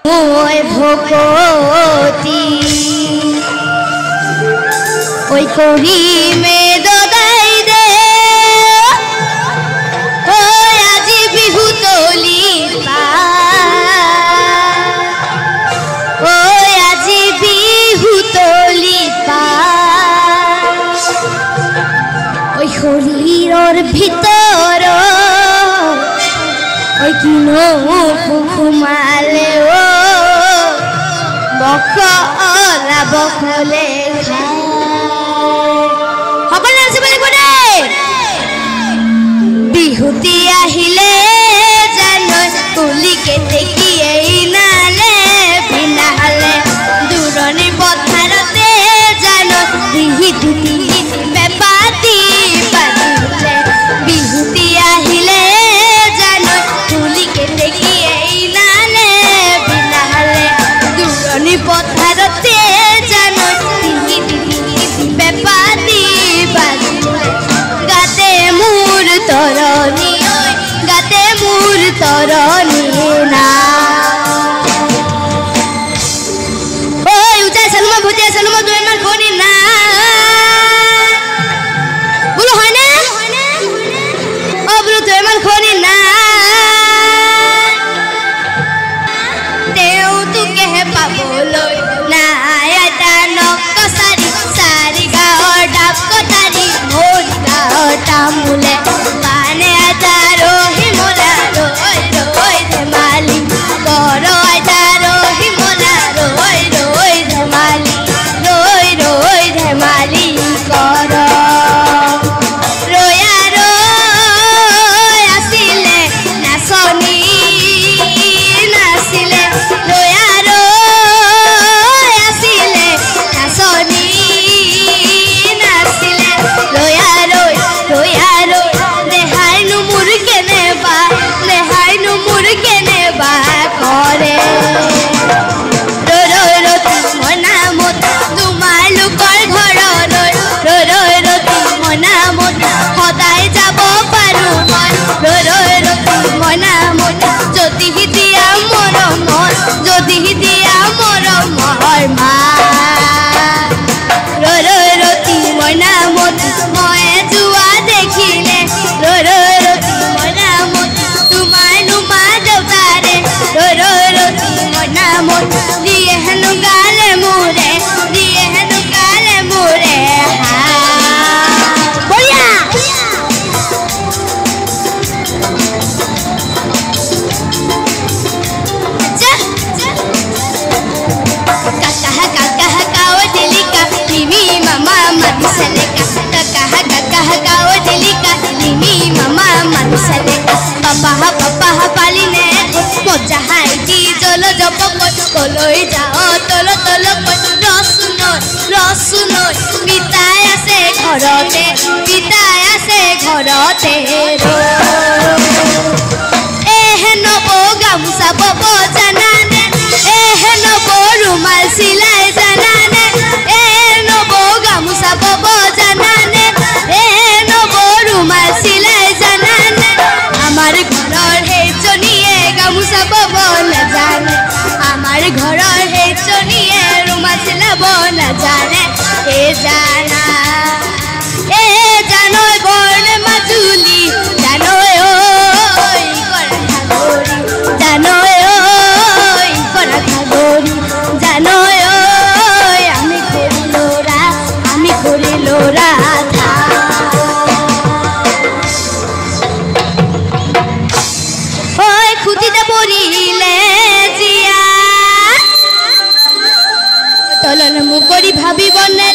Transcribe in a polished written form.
ওই ভকতি ওই করি মে দদাই দে ওই আজি বিহু তলি পা ওই আজি বিহু তলি পা ওই শরীরের ভিতর ওই কিনো ফুমালে ও বখলা বখলে সকলে আছে বলে কোনে বিহুতি আহিলে জানো তুলিকে দেখি এই নালে বিনালে দূরনি পথারতে জানো দিহি দিহি বেপাতি পাতিলে বিহুতি আহিলে জানো তুলিকে দেখি এই নালে বিনালে দূরনি পথারতে জানো দিহি দিহি বেপাতি পাতিলে গাতে মোর তরণী গাতে মোর তরণী না ওই উচাই সালমা ভুজিয়া সালমা দুই মার করি না বলো হয় না ও বলো দুই মার করি না দেও তুকে হে পাবলই না এটা নক সারি সারি গাওর ডাব কটারি মোর গাওর টামুলে পানে আটা রহি মোলা রই রই ধেমালি কর আটা রহি মোলা রই রই ধেমালি রই রই ধেমালি কর রয়া রই আসিলে নাচনি নাচিলে রয়া রই আসিলে নাচনি নাচিলে রয়া রই দেহাই নু মুর কেনে বা দেহাই নু মুর কেনে বা করে রতি মনা মত তোমার লোকৰ ঘৰৰ ৰতি মনা মত সদায় যাব পাৰো মই ৰতি মনা মত যদি দিয়া মৰমৰ যদি দিয়া মৰমৰ মা ৰতি মনা মত মই যোৱা দেখিলে ৰতি মনা মত তোমাৰ নুমা দেউতাৰে ৰতি মনা মত দিয়ে হেনো গালে মোৰে বঢ়িয়া কাকা কাও দিলিকা মিমি মামা মানসলেকা কাকা কাও দিলিকা মিমি মামা মানসলেকা পাপা পালিনে মজা হাইটি জল জপক কলৈ যাও তল তল রসুনৈ পিতাই আছে ঘৰতে এহে নব গামোচা বব জানানে এহে নব ৰুমাল চিলাই জানানে এ নব গামোচা বব জানানে এ নব ৰুমাল চিলাই জানানে আমাৰ ঘৰৰ সেইজনীয়ে গামোচা বব নাজানে আমাৰ ঘৰৰ সেইজনীয়ে ৰুমাল চিলাব নাজানে এ জানৈ বৰ্ণ মাজুলী জানৈ ঐ কৰা খাগৰি জানৈ ঐ আমি কৰিলো ৰাধা ঐ খুঁটিতে পৰিলে জিয়া তলন মুকৰি ভাবিবনে